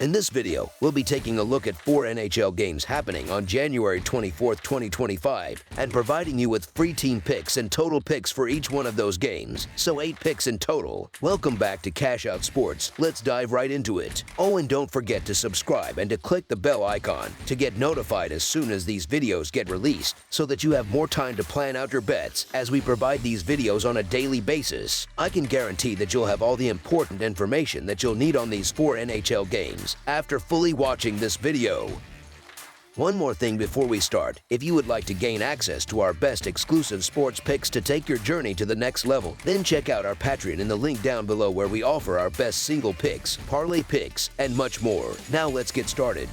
In this video, we'll be taking a look at 4 NHL games happening on January 24th, 2025, and providing you with free team picks and total picks for each one of those games, so 8 picks in total. Welcome back to Cash Out Sports. Let's dive right into it. Oh, and don't forget to subscribe and to click the bell icon to get notified as soon as these videos get released, so that you have more time to plan out your bets as we provide these videos on a daily basis. I can guarantee that you'll have all the important information that you'll need on these 4 NHL games after fully watching this video. One more thing before we start. If you would like to gain access to our best exclusive sports picks to take your journey to the next level, then check out our Patreon in the link down below, where we offer our best single picks, parlay picks, and much more. Now let's get started.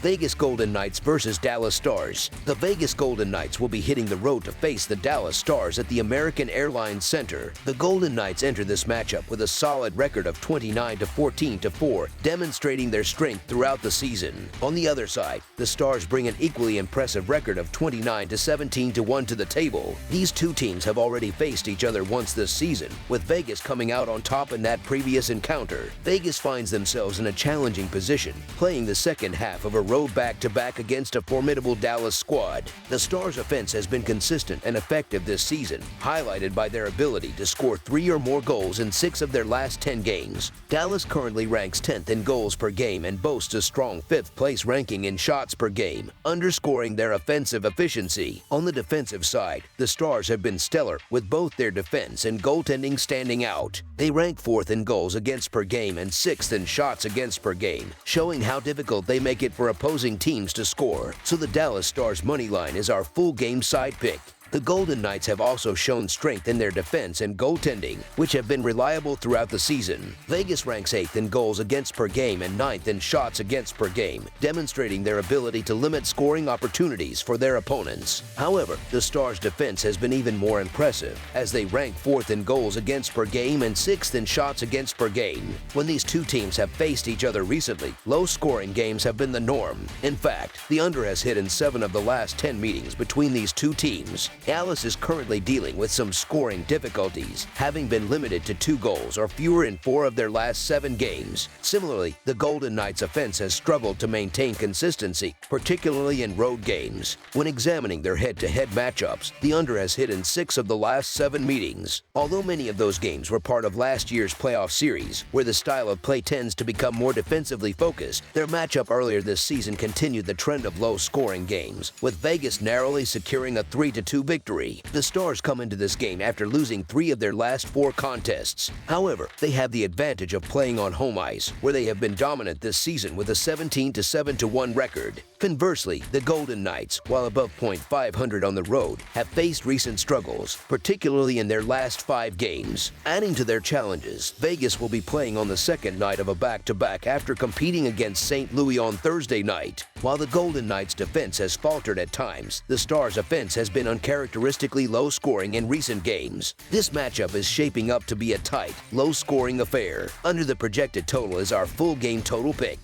Vegas Golden Knights versus Dallas Stars. The Vegas Golden Knights will be hitting the road to face the Dallas Stars at the American Airlines Center. The Golden Knights enter this matchup with a solid record of 29-14-4, demonstrating their strength throughout the season. On the other side, the Stars bring an equally impressive record of 29-17-1 to the table. These two teams have already faced each other once this season, with Vegas coming out on top in that previous encounter. Vegas finds themselves in a challenging position, playing the second half of a road back-to-back against a formidable Dallas squad. The Stars' offense has been consistent and effective this season, highlighted by their ability to score 3 or more goals in 6 of their last 10 games. Dallas currently ranks 10th in goals per game and boasts a strong 5th place ranking in shots per game, underscoring their offensive efficiency. On the defensive side, the Stars have been stellar, with both their defense and goaltending standing out. They rank 4th in goals against per game and 6th in shots against per game, showing how difficult they make it for opposing teams to score. So the Dallas Stars money line is our full game side pick. The Golden Knights have also shown strength in their defense and goaltending, which have been reliable throughout the season. Vegas ranks 8th in goals against per game and 9th in shots against per game, demonstrating their ability to limit scoring opportunities for their opponents. However, the Stars' defense has been even more impressive, as they rank 4th in goals against per game and 6th in shots against per game. When these two teams have faced each other recently, low-scoring games have been the norm. In fact, the under has hit in 7 of the last 10 meetings between these two teams. Dallas is currently dealing with some scoring difficulties, having been limited to 2 goals or fewer in 4 of their last 7 games. Similarly, the Golden Knights' offense has struggled to maintain consistency, particularly in road games. When examining their head-to-head matchups, the under has hit in 6 of the last 7 meetings. Although many of those games were part of last year's playoff series, where the style of play tends to become more defensively focused, their matchup earlier this season continued the trend of low-scoring games, with Vegas narrowly securing a 3-2 victory. The Stars come into this game after losing 3 of their last 4 contests. However, they have the advantage of playing on home ice, where they have been dominant this season with a 17-7-1 record. Conversely, the Golden Knights, while above .500 on the road, have faced recent struggles, particularly in their last 5 games. Adding to their challenges, Vegas will be playing on the second night of a back-to-back after competing against St. Louis on Thursday night. While the Golden Knights' defense has faltered at times, the Stars' offense has been uncharacteristically low-scoring in recent games. This matchup is shaping up to be a tight, low-scoring affair. Under the projected total is our full game total pick.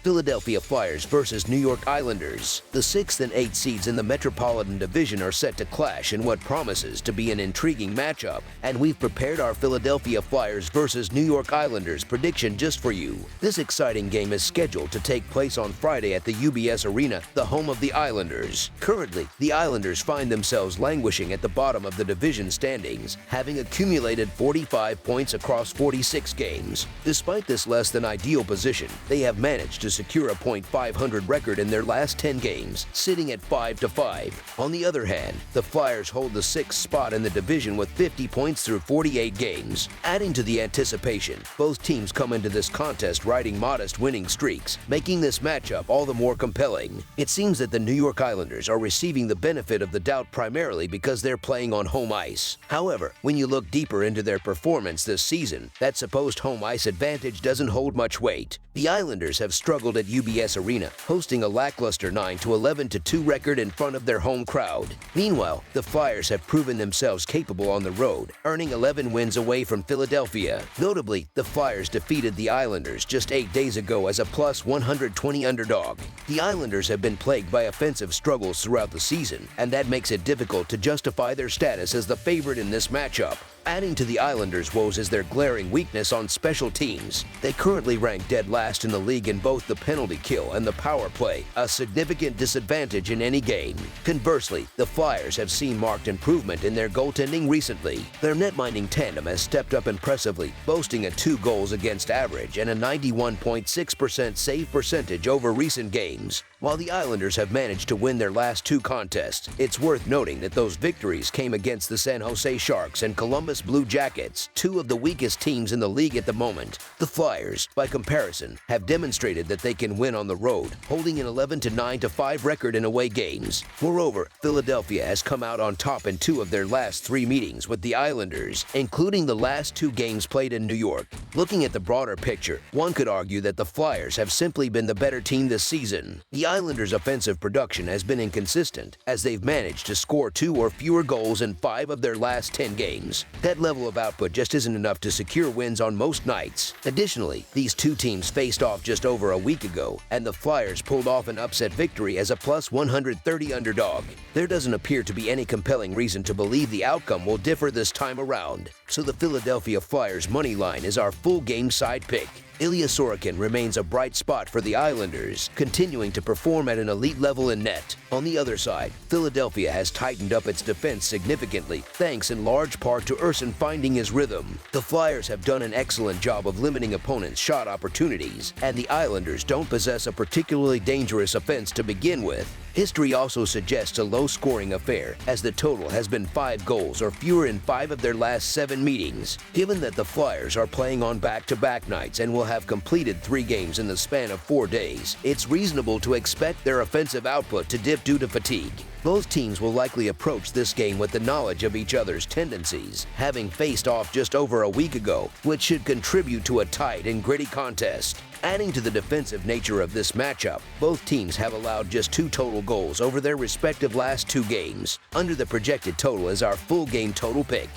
Philadelphia Flyers versus New York Islanders. The 6th and 8th seeds in the Metropolitan Division are set to clash in what promises to be an intriguing matchup, and we've prepared our Philadelphia Flyers versus New York Islanders prediction just for you. This exciting game is scheduled to take place on Friday at the UBS Arena, the home of the Islanders. Currently, the Islanders find themselves languishing at the bottom of the division standings, having accumulated 45 points across 46 games. Despite this less than ideal position, they have managed to secure a .500 record in their last 10 games, sitting at 5-5. On the other hand, the Flyers hold the 6th spot in the division with 50 points through 48 games. Adding to the anticipation, both teams come into this contest riding modest winning streaks, making this matchup all the more compelling. It seems that the New York Islanders are receiving the benefit of the doubt primarily because they're playing on home ice. However, when you look deeper into their performance this season, that supposed home ice advantage doesn't hold much weight. The Islanders have struggled at UBS Arena, hosting a lackluster 9-11-2 record in front of their home crowd. Meanwhile, the Flyers have proven themselves capable on the road, earning 11 wins away from Philadelphia. Notably, the Flyers defeated the Islanders just 8 days ago as a +120 underdog. The Islanders have been plagued by offensive struggles throughout the season, and that makes it difficult to justify their status as the favorite in this matchup. Adding to the Islanders' woes is their glaring weakness on special teams. They currently rank dead last in the league in both the penalty kill and the power play, a significant disadvantage in any game. Conversely, the Flyers have seen marked improvement in their goaltending recently. Their net-minding tandem has stepped up impressively, boasting a 2 goals against average and a 91.6% save percentage over recent games. While the Islanders have managed to win their last 2 contests, it's worth noting that those victories came against the San Jose Sharks and Columbus Blue Jackets, 2 of the weakest teams in the league at the moment. The Flyers, by comparison, have demonstrated that they can win on the road, holding an 11-9-5 record in away games. Moreover, Philadelphia has come out on top in 2 of their last 3 meetings with the Islanders, including the last 2 games played in New York. Looking at the broader picture, one could argue that the Flyers have simply been the better team this season. The Islanders' offensive production has been inconsistent, as they've managed to score 2 or fewer goals in 5 of their last 10 games. That level of output just isn't enough to secure wins on most nights. Additionally, these 2 teams faced off just over a week ago, and the Flyers pulled off an upset victory as a plus 130 underdog. There doesn't appear to be any compelling reason to believe the outcome will differ this time around, so the Philadelphia Flyers money line is our full game side pick. Ilya Sorokin remains a bright spot for the Islanders, continuing to perform at an elite level in net. On the other side, Philadelphia has tightened up its defense significantly, thanks in large part to Urson finding his rhythm. The Flyers have done an excellent job of limiting opponents' shot opportunities, and the Islanders don't possess a particularly dangerous offense to begin with. History also suggests a low-scoring affair, as the total has been 5 goals or fewer in 5 of their last 7 meetings. Given that the Flyers are playing on back-to-back nights and will have completed 3 games in the span of 4 days, it's reasonable to expect their offensive output to dip due to fatigue. Both teams will likely approach this game with the knowledge of each other's tendencies, having faced off just over a week ago, which should contribute to a tight and gritty contest. Adding to the defensive nature of this matchup, both teams have allowed just 2 total goals over their respective last 2 games. Under the projected total is our full game total pick.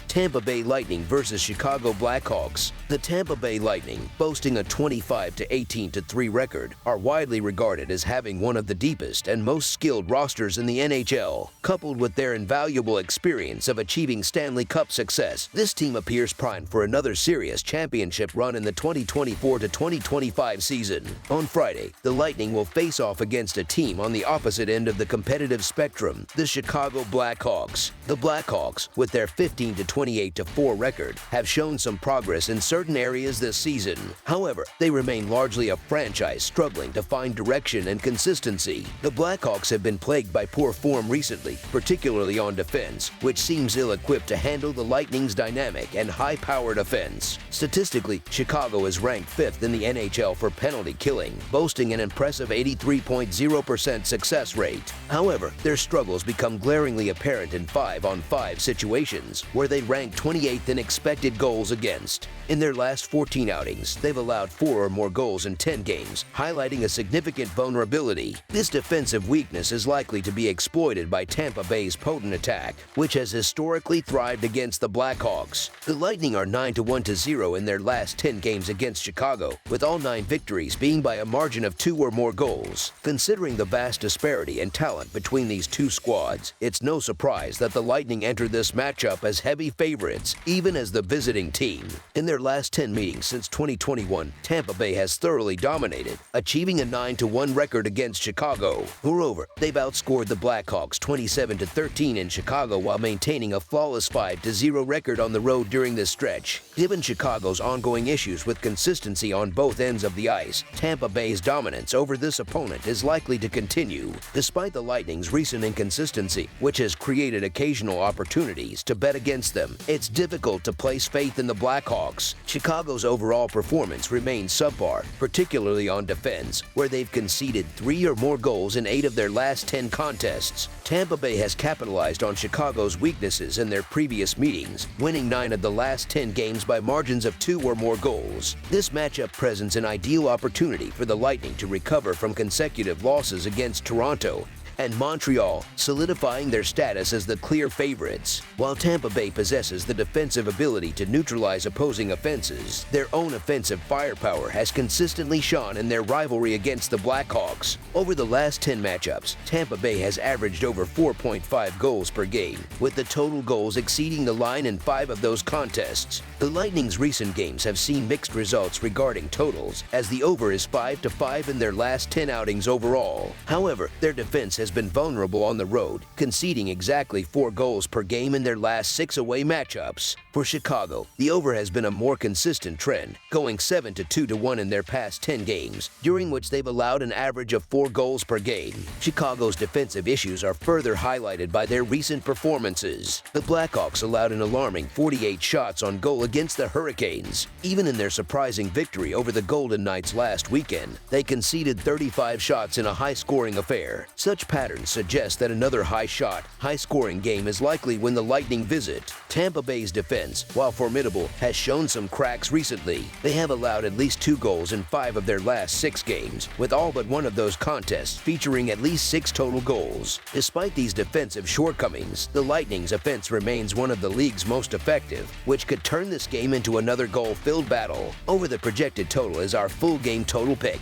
Tampa Bay Lightning versus Chicago Blackhawks. The Tampa Bay Lightning, boasting a 25-18-3 record, are widely regarded as having one of the deepest and most skilled rosters in the NHL. Coupled with their invaluable experience of achieving Stanley Cup success, this team appears primed for another serious championship run in the 2024-2025 season. On Friday, the Lightning will face off against a team on the opposite end of the competitive spectrum, the Chicago Blackhawks. The Blackhawks, with their 15-28-4 record, have shown some progress in certain areas this season. However, they remain largely a franchise struggling to find direction and consistency. The Blackhawks have been plagued by poor form recently, particularly on defense, which seems ill-equipped to handle the Lightning's dynamic and high-powered offense. Statistically, Chicago is ranked 5th in the NHL for penalty killing, boasting an impressive 83.0% success rate. However, their struggles become glaringly apparent in 5-on-5 situations, where they rank 28th in expected goals against. In their last 14 outings, they've allowed 4 or more goals in 10 games, highlighting a significant vulnerability. This defensive weakness is likely to be exploited by Tampa Bay's potent attack, which has historically thrived against the Blackhawks. The Lightning are 9-1-0 in their last 10 games against Chicago, with all 9 victories being by a margin of 2 or more goals. Considering the vast disparity in talent between these 2 squads, it's no surprise that the Lightning entered this matchup as heavy favorites, even as the visiting team. In their last 10 meetings since 2021, Tampa Bay has thoroughly dominated, achieving a 9-1 record against Chicago. Moreover, they've outscored the Blackhawks 27-13 in Chicago while maintaining a flawless 5-0 record on the road during this stretch. Given Chicago's ongoing issues with consistency on both ends of the ice, Tampa Bay's dominance over this opponent is likely to continue. Despite the Lightning's recent inconsistency, which has created occasional opportunities to bet against them, it's difficult to place faith in the Blackhawks. Chicago's overall performance remains subpar, particularly on defense, where they've conceded 3 or more goals in 8 of their last 10 contests. Tampa Bay has capitalized on Chicago's weaknesses in their previous meetings, winning 9 of the last 10 games by margins of 2 or more goals. This matchup presents an ideal opportunity for the Lightning to recover from consecutive losses against Toronto and Montreal, solidifying their status as the clear favorites. While Tampa Bay possesses the defensive ability to neutralize opposing offenses, their own offensive firepower has consistently shone in their rivalry against the Blackhawks. Over the last 10 matchups, Tampa Bay has averaged over 4.5 goals per game, with the total goals exceeding the line in 5 of those contests. The Lightning's recent games have seen mixed results regarding totals, as the over is 5-5 in their last 10 outings overall. However, their defense has been vulnerable on the road, conceding exactly 4 goals per game in their last 6 away matchups. For Chicago, the over has been a more consistent trend, going 7-2-1 in their past 10 games, during which they've allowed an average of 4 goals per game. Chicago's defensive issues are further highlighted by their recent performances. The Blackhawks allowed an alarming 48 shots on goal against the Hurricanes. Even in their surprising victory over the Golden Knights last weekend, they conceded 35 shots in a high-scoring affair. Such patterns suggest that another high-shot, high-scoring game is likely when the Lightning visit. Tampa Bay's defense, while formidable, has shown some cracks recently. They have allowed at least 2 goals in 5 of their last 6 games, with all but one of those contests featuring at least 6 total goals. Despite these defensive shortcomings, the Lightning's offense remains one of the league's most effective, which could turn this game into another goal-filled battle. Over the projected total is our full game total pick.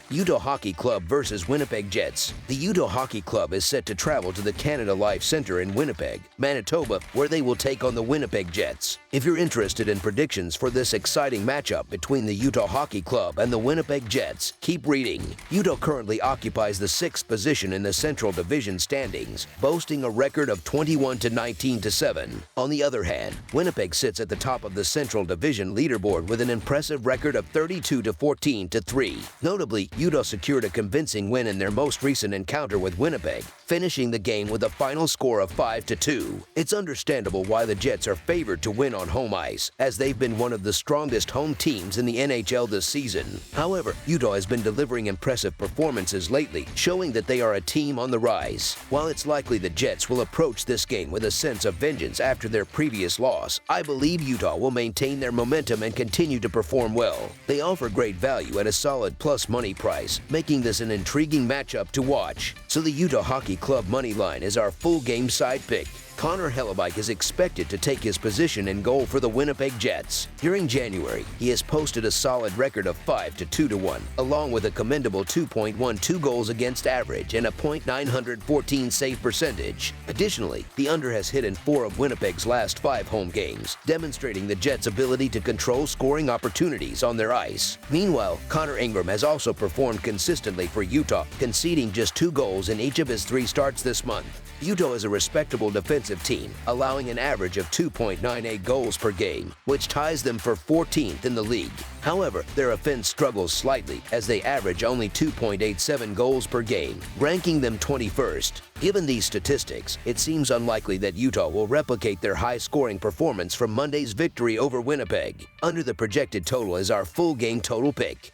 Utah Hockey Club versus Winnipeg Jets. The Utah Hockey Club is set to travel to the Canada Life Centre in Winnipeg, Manitoba, where they will take on the Winnipeg Jets. If you're interested in predictions for this exciting matchup between the Utah Hockey Club and the Winnipeg Jets, keep reading. Utah currently occupies the 6th position in the Central Division standings, boasting a record of 21-19-7. On the other hand, Winnipeg sits at the top of the Central Division leaderboard with an impressive record of 32-14-3. Notably, Utah secured a convincing win in their most recent encounter with Winnipeg, finishing the game with a final score of 5-2. It's understandable why the Jets are favored to win on home ice, as they've been one of the strongest home teams in the NHL this season. However, Utah has been delivering impressive performances lately, showing that they are a team on the rise. While it's likely the Jets will approach this game with a sense of vengeance after their previous loss, I believe Utah will maintain their momentum and continue to perform well. They offer great value at a solid plus money price, making this an intriguing matchup to watch. So the Utah Hockey Club money line is our full game side pick. Connor Hellebuyck is expected to take his position in goal for the Winnipeg Jets. During January, he has posted a solid record of 5-2-1, along with a commendable 2.12 goals against average and a .914 save percentage. Additionally, the under has hit in 4 of Winnipeg's last 5 home games, demonstrating the Jets' ability to control scoring opportunities on their ice. Meanwhile, Connor Ingram has also performed consistently for Utah, conceding just 2 goals in each of his 3 starts this month. Utah is a respectable defensive team, allowing an average of 2.98 goals per game, which ties them for 14th in the league. However, their offense struggles slightly as they average only 2.87 goals per game, ranking them 21st. Given these statistics, it seems unlikely that Utah will replicate their high-scoring performance from Monday's victory over Winnipeg. Under the projected total is our full game total pick.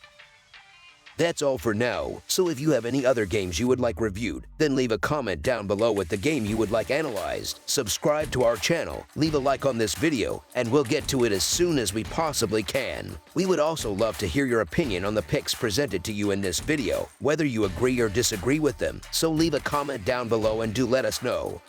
That's all for now, so if you have any other games you would like reviewed, then leave a comment down below with the game you would like analyzed. Subscribe to our channel, leave a like on this video, and we'll get to it as soon as we possibly can. We would also love to hear your opinion on the picks presented to you in this video, whether you agree or disagree with them, so leave a comment down below and do let us know.